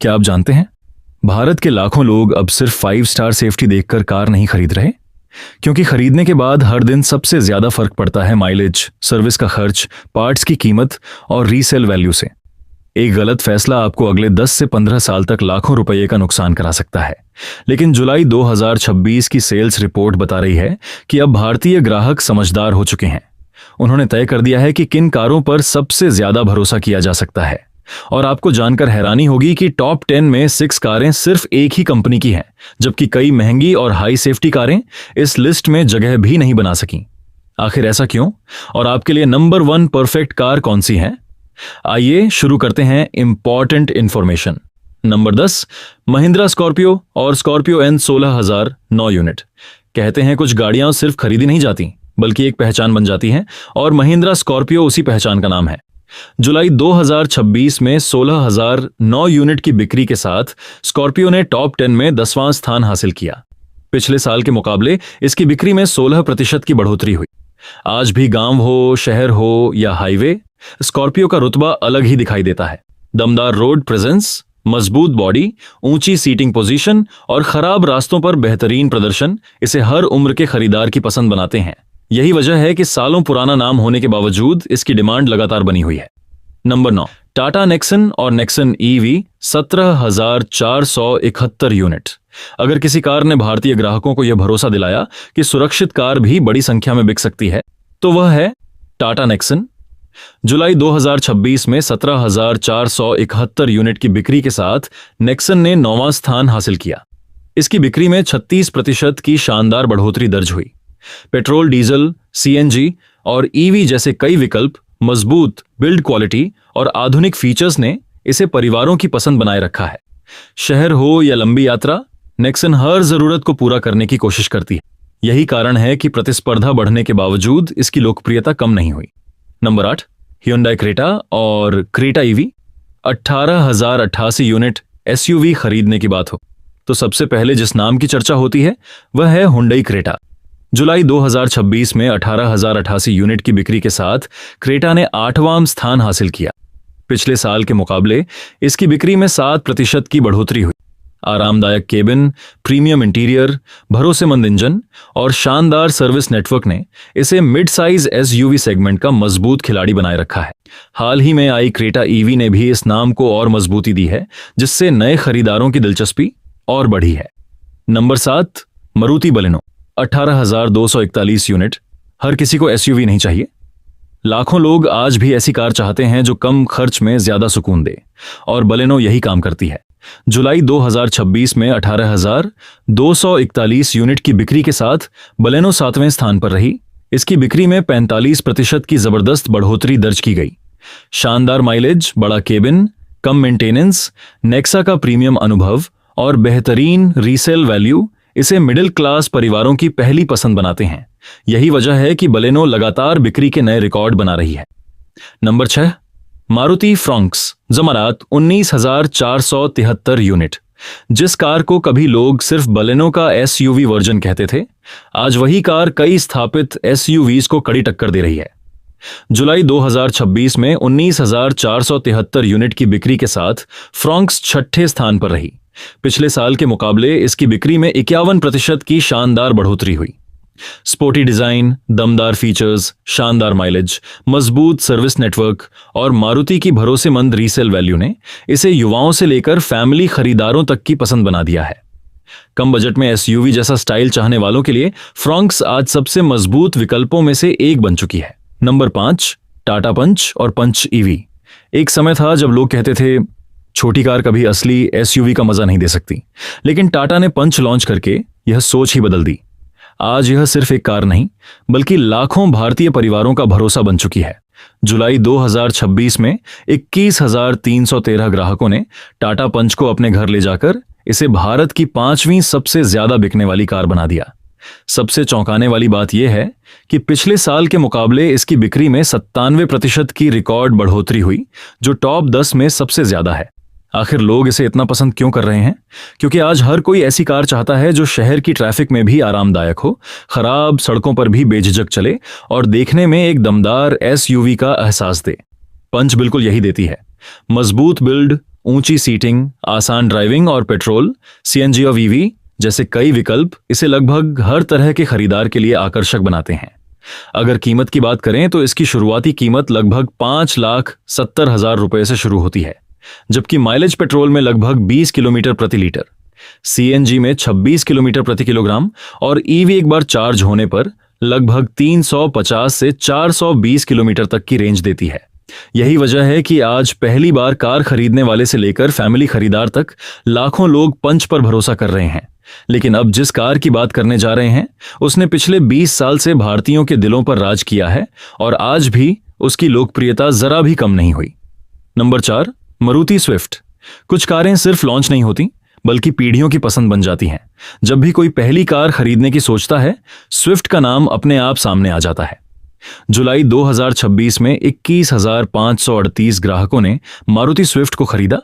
क्या आप जानते हैं, भारत के लाखों लोग अब सिर्फ 5 स्टार सेफ्टी देखकर कार नहीं खरीद रहे, क्योंकि खरीदने के बाद हर दिन सबसे ज्यादा फर्क पड़ता है माइलेज, सर्विस का खर्च, पार्ट्स की कीमत और रीसेल वैल्यू से। एक गलत फैसला आपको अगले 10 से 15 साल तक लाखों रुपए का नुकसान करा सकता है। लेकिन जुलाई 2026 की सेल्स रिपोर्ट बता रही है कि अब भारतीय ग्राहक समझदार हो चुके हैं। उन्होंने तय कर दिया है कि किन कारों पर सबसे ज्यादा भरोसा किया जा सकता है। और आपको जानकर हैरानी होगी कि टॉप 10 में 6 कारें सिर्फ एक ही कंपनी की हैं, जबकि कई महंगी और हाई सेफ्टी कारें इस लिस्ट में जगह भी नहीं बना सकीं। आखिर ऐसा क्यों? और आपके लिए नंबर 1 परफेक्ट कार कौन सी है? आइए शुरू करते हैं important information. Number 10, Mahindra Scorpio और स्कॉर्पियो एन 16000 9 यूनिट। कहते हैं कुछ गाड़ियां सिर्फ खरीदी नहीं जाती, बल्कि एक पहचान बन जाती हैं, और महिंद्रा स्कॉर्पियो उसी पहचान का नाम है। जुलाई 2026 में 16009 यूनिट की बिक्री के साथ स्कॉर्पियो ने टॉप 10 में 10वां स्थान हासिल किया। पिछले साल के मुकाबले इसकी बिक्री में 16% की बढ़ोतरी हुई। आज भी गांव हो, शहर हो या हाईवे, स्कॉर्पियो का रुतबा अलग ही दिखाई देता है। दमदार रोड प्रेजेंस, मजबूत बॉडी, ऊंची सीटिंग पोजीशन और खराब रास्तों पर बेहतरीन प्रदर्शन इसे हर उम्र के खरीदार की पसंद बनाते हैं। यही वजह है कि सालों पुराना नाम होने के बावजूद इसकी डिमांड लगातार बनी हुई है। नंबर 9, टाटा नेक्सन और नेक्सन ईवी 17471 यूनिट। अगर किसी कार ने भारतीय ग्राहकों को यह भरोसा दिलाया कि सुरक्षित कार भी बड़ी संख्या में बिक सकती है, तो वह है टाटा नेक्सन। जुलाई 2026 में 17471 यूनिट की बिक्री के साथ नेक्सन ने 9वां स्थान हासिल किया। इसकी बिक्री में 36% की शानदार बढ़ोतरी दर्ज हुई। पेट्रोल, डीजल, सीएनजी और ईवी जैसे कई विकल्प, मजबूत बिल्ड क्वालिटी और आधुनिक फीचर्स ने इसे परिवारों की पसंद बनाए रखा है। शहर हो या लंबी यात्रा, नेक्सन हर जरूरत को पूरा करने की कोशिश करती है। यही कारण है कि प्रतिस्पर्धा बढ़ने के बावजूद इसकी लोकप्रियता कम नहीं हुई। नंबर 8, Hyundai क्रेटा और क्रेटा ईवी। 18088 यूनिट एसयूवी खरीदने की बात हो तो सबसे पहले जिस नाम की चर्चा होती है वह है Hyundai क्रेटा। जुलाई 2026 में 18088 यूनिट की बिक्री के साथ क्रेटा ने 8वां स्थान हासिल किया। पिछले साल के मुकाबले इसकी बिक्री में 7% की बढ़ोतरी हुई। आरामदायक केबिन, प्रीमियम इंटीरियर, भरोसेमंद इंजन और शानदार सर्विस नेटवर्क ने इसे मिड साइज एसयूवी सेगमेंट का मजबूत खिलाड़ी बनाए रखा है। हाल ही में आई क्रेटा ईवी ने भी इस नाम को और मजबूती दी है, जिससे नए खरीदारों की दिलचस्पी और बढ़ी है। Number 7, Maruti Baleno 18241 unit. हर किसी को एसयूवी नहीं चाहिए। लाखों लोग आज भी ऐसी कार चाहते हैं जो कम खर्च में ज्यादा सुकून दे, और बलेनो यही काम करती है। जुलाई 2026 में 18241 यूनिट की बिक्री के साथ बलेनो 7वें स्थान पर रही। इसकी बिक्री में 45% की जबरदस्त बढ़ोतरी दर्ज की गई। शानदार माइलेज, बड़ा केबिन, कम मेंटेनेंस, नेक्सा का प्रीमियम अनुभव और बेहतरीन रीसेल वैल्यू इसे मिडिल क्लास परिवारों की पहली पसंद बनाते हैं। यही वजह है कि बलेनो लगातार बिक्री के नए रिकॉर्ड बना रही है। नंबर 6, मारुति फ्रॉन्क्स जमानात 19473 यूनिट। जिस कार को कभी लोग सिर्फ बलेनो का एसयूवी वर्जन कहते थे, आज वही कार कई स्थापित एसयूवीज को कड़ी टक्कर दे रही है। जुलाई 2026 में 19473 यूनिट की बिक्री के साथ फ्रॉन्क्स 6ठे स्थान पर रही। पिछले साल के मुकाबले इसकी बिक्री में 51% की शानदार बढ़ोतरी हुई। स्पोर्टी डिजाइन, दमदार फीचर्स, शानदार माइलेज, मजबूत सर्विस नेटवर्क और मारुति की भरोसेमंद रीसेल वैल्यू ने इसे युवाओं से लेकर फैमिली खरीदारों तक की पसंद बना दिया है। कम बजट में एसयूवी जैसा स्टाइल चाहने वालों के लिए फ्रॉन्क्स आज सबसे मजबूत विकल्पों में से एक बन चुकी है। नंबर 5, टाटा पंच और पंच ईवी। एक समय था जब लोग कहते थे छोटी कार कभी असली एसयूवी का मजा नहीं दे सकती, लेकिन टाटा ने पंच लॉन्च करके यह सोच ही बदल दी। आज यह सिर्फ एक कार नहीं, बल्कि लाखों भारतीय परिवारों का भरोसा बन चुकी है। जुलाई 2026 में 21,313 ग्राहकों ने टाटा पंच को अपने घर ले जाकर इसे भारत की 5वीं सबसे ज्यादा बिकने वाली कार बना दिया। सबसे चौंकाने वाली बात यह है कि पिछले साल के मुकाबले इसकी बिक्री में 97% की रिकॉर्ड बढ़ोतरी हुई, जो टॉप 10 में सबसे ज्यादा है। आखिर लोग इसे इतना पसंद क्यों कर रहे हैं? क्योंकि आज हर कोई ऐसी कार चाहता है जो शहर की ट्रैफिक में भी आरामदायक हो, खराब सड़कों पर भी बेझिझक चले और देखने में एक दमदार एसयूवी का एहसास दे। पंच बिल्कुल यही देती है। मजबूत बिल्ड, ऊंची सीटिंग, आसान ड्राइविंग और पेट्रोल, सीएनजी और ईवी जैसे कई विकल्प इसे लगभग हर तरह के खरीदार के लिए आकर्षक बनाते हैं। अगर कीमत की बात करें तो इसकी शुरुआती कीमत लगभग 5,70,000 रुपए से शुरू होती है, जबकि माइलेज पेट्रोल में लगभग 20 किलोमीटर प्रति लीटर, सीएनजी में 26 किलोमीटर प्रति किलोग्राम और ईवी एक बार चार्ज होने पर लगभग 350 से 420 किलोमीटर तक की रेंज देती है। यही वजह है कि आज पहली बार कार खरीदने वाले से लेकर फैमिली खरीदार तक लाखों लोग पंच पर भरोसा कर रहे हैं। लेकिन अब जिस कार की बात करने जा रहे हैं उसने पिछले 20 साल से भारतीयों के दिलों पर राज किया है और आज भी उसकी लोकप्रियता जरा भी कम नहीं हुई। Number 4, Maruti Swift. कुछ कारें सिर्फ लॉन्च नहीं होती बल्कि पीढ़ियों की पसंद बन जाती हैं। जब भी कोई पहली कार खरीदने की सोचता है, स्विफ्ट का नाम अपने आप सामने आ जाता है। जुलाई 2026 में 21,538 ग्राहकों ने मारुति स्विफ्ट को खरीदा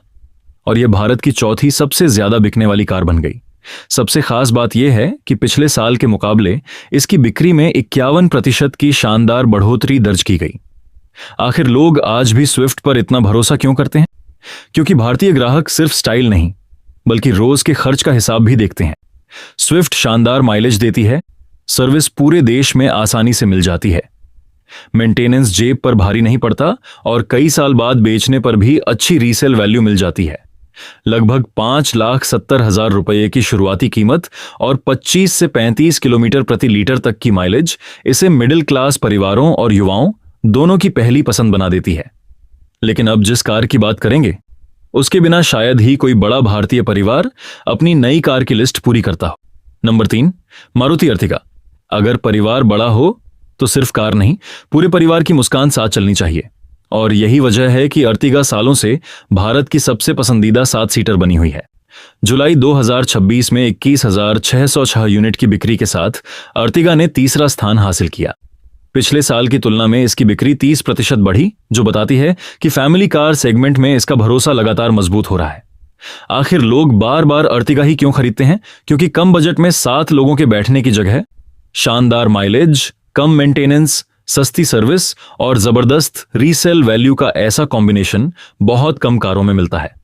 और यह भारत की चौथी सबसे ज्यादा बिकने वाली कार बन गई। सबसे खास बात यह है कि पिछले साल के मुकाबले इसकी बिक्री में 51% की शानदार बढ़ोतरी दर्ज की गई। आखिर लोग आज भी स्विफ्ट पर इतना भरोसा क्यों करते हैं? क्योंकि भारतीय ग्राहक सिर्फ स्टाइल नहीं बल्कि रोज के खर्च का हिसाब भी देखते हैं। स्विफ्ट शानदार माइलेज देती है, सर्विस पूरे देश में आसानी से मिल जाती है, मेंटेनेंस जेब पर भारी नहीं पड़ता और कई साल बाद बेचने पर भी अच्छी रीसेल वैल्यू मिल जाती है। लगभग 5,70,000 रुपए की शुरुआती कीमत और 25 से 35 किलोमीटर प्रति लीटर तक की माइलेज इसे मिडिल क्लास परिवारों और युवाओं दोनों की पहली पसंद बना देती है। लेकिन अब जिस कार की बात करेंगे उसके बिना शायद ही कोई बड़ा भारतीय परिवार अपनी नई कार की लिस्ट पूरी करता हो। Number 3, Maruti Ertiga. अगर परिवार बड़ा हो तो सिर्फ कार नहीं, पूरे परिवार की मुस्कान साथ चलनी चाहिए और यही वजह है कि अर्टिगा सालों से भारत की सबसे पसंदीदा 7 सीटर बनी हुई है। जुलाई 2026 में 21,606 यूनिट की बिक्री के साथ अर्टिगा ने तीसरा स्थान हासिल किया। पिछले साल की तुलना में इसकी बिक्री 30% बढ़ी, जो बताती है कि फैमिली कार सेगमेंट में इसका भरोसा लगातार मजबूत हो रहा है। आखिर लोग बार बार अर्टिगा ही क्यों खरीदते हैं? क्योंकि कम बजट में 7 लोगों के बैठने की जगह, शानदार माइलेज, कम मेंटेनेंस, सस्ती सर्विस और जबरदस्त रीसेल वैल्यू का ऐसा कॉम्बिनेशन बहुत कम कारों में मिलता है।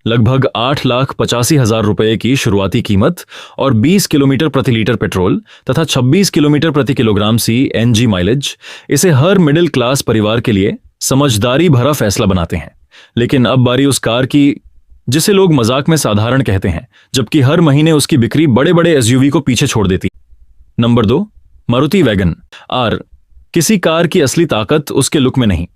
लगभग 8,85,000 रुपए की शुरुआती कीमत और 20 किलोमीटर प्रति लीटर पेट्रोल तथा 26 किलोमीटर प्रति किलोग्राम सीएनजी माइलेज इसे हर मिडिल क्लास परिवार के लिए समझदारी भरा फैसला बनाते हैं। लेकिन अब बारी उस कार की जिसे लोग मजाक में साधारण कहते हैं, जबकि हर महीने उसकी बिक्री बड़े बड़े एसयूवी को पीछे छोड़ देती। Number 2, Maruti Wagon R. किसी कार की असली ताकत उसके लुक में नहीं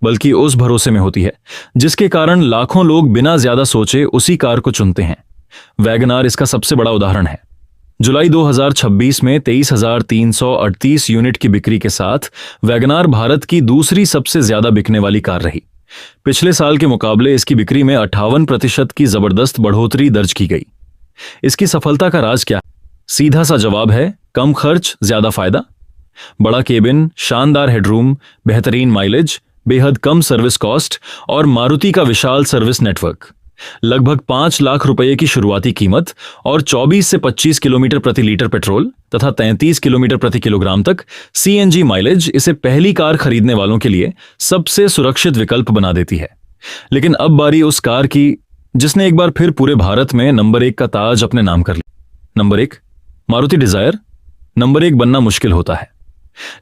बल्कि उस भरोसे में होती है जिसके कारण लाखों लोग बिना ज्यादा सोचे उसी कार को चुनते हैं। वैगन आर इसका सबसे बड़ा उदाहरण है। जुलाई 2026 में 23,338 यूनिट की बिक्री के साथ वैगन आर भारत की दूसरी सबसे ज्यादा बिकने वाली कार रही। पिछले साल के मुकाबले इसकी बिक्री में 58% की जबरदस्त बढ़ोतरी दर्ज की गई। इसकी सफलता का राज क्या है? सीधा सा जवाब है कम खर्च, ज्यादा फायदा। बड़ा केबिन, शानदार हेडरूम, बेहतरीन माइलेज, बेहद कम सर्विस कॉस्ट और मारुति का विशाल सर्विस नेटवर्क। लगभग 5 लाख रुपए की शुरुआती कीमत और 24 से 25 किलोमीटर प्रति लीटर पेट्रोल तथा 33 किलोमीटर प्रति किलोग्राम तक सीएनजी माइलेज इसे पहली कार खरीदने वालों के लिए सबसे सुरक्षित विकल्प बना देती है। लेकिन अब बारी उस कार की जिसने एक बार फिर पूरे भारत में नंबर 1 का ताज अपने नाम कर लिया। Number 1, Maruti Dzire. नंबर 1 बनना मुश्किल होता है,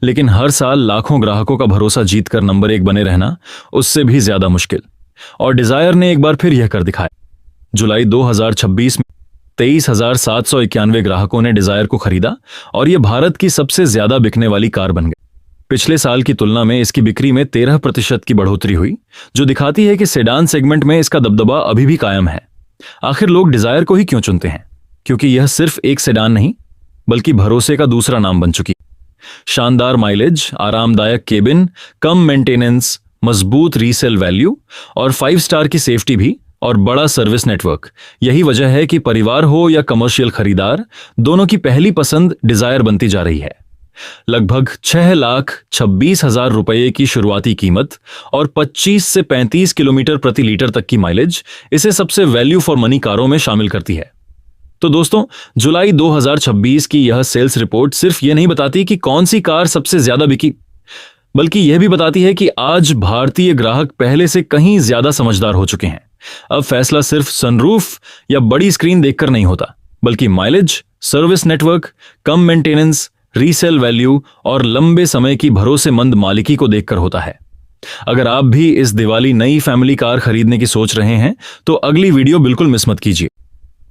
लेकिन हर साल लाखों ग्राहकों का भरोसा जीतकर नंबर 1 बने रहना उससे भी ज्यादा मुश्किल। और डिजायर ने एक बार फिर यह कर दिखाया। जुलाई 2026 में 23,791 ग्राहकों ने डिजायर को खरीदा और यह भारत की सबसे ज्यादा बिकने वाली कार बन गई। पिछले साल की तुलना में इसकी बिक्री में 13% की बढ़ोतरी हुई, जो दिखाती है कि सेडान सेगमेंट में इसका दबदबा अभी भी कायम है। आखिर लोग डिजायर को ही क्यों चुनते हैं? क्योंकि यह सिर्फ एक सेडान नहीं बल्कि भरोसे का दूसरा नाम बन चुकी। शानदार माइलेज, आरामदायक केबिन, कम मेंटेनेंस, मजबूत रीसेल वैल्यू और 5 स्टार की सेफ्टी भी और बड़ा सर्विस नेटवर्क। यही वजह है कि परिवार हो या कमर्शियल खरीदार, दोनों की पहली पसंद डिजायर बनती जा रही है। लगभग 6,26,000 रुपए की शुरुआती कीमत और 25 से 35 किलोमीटर प्रति लीटर तक की माइलेज इसे सबसे वैल्यू फॉर मनी कारों में शामिल करती है। तो दोस्तों, जुलाई 2026 की यह सेल्स रिपोर्ट सिर्फ यह नहीं बताती कि कौन सी कार सबसे ज्यादा बिकी, बल्कि यह भी बताती है कि आज भारतीय ग्राहक पहले से कहीं ज्यादा समझदार हो चुके हैं। अब फैसला सिर्फ सनरूफ या बड़ी स्क्रीन देखकर नहीं होता, बल्कि माइलेज, सर्विस नेटवर्क, कम मेंटेनेंस, रीसेल वैल्यू और लंबे समय की भरोसेमंद मालिकी को देखकर होता है। अगर आप भी इस दिवाली नई फैमिली कार खरीदने की सोच रहे हैं तो अगली वीडियो बिल्कुल मिस मत कीजिए।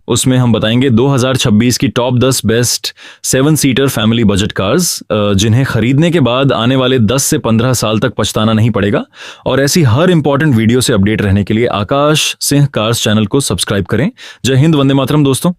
उसमें हम बताएंगे 2026 की top 10 best 7 seater family budget cars, जिन्हें खरीदने के बाद आने वाले 10 से 15 साल तक पछताना नहीं पड़ेगा। और ऐसी हर इंपॉर्टेंट वीडियो से अपडेट रहने के लिए आकाश सिंह कार्स चैनल को सब्सक्राइब करें। जय हिंद, वंदे मातरम दोस्तों।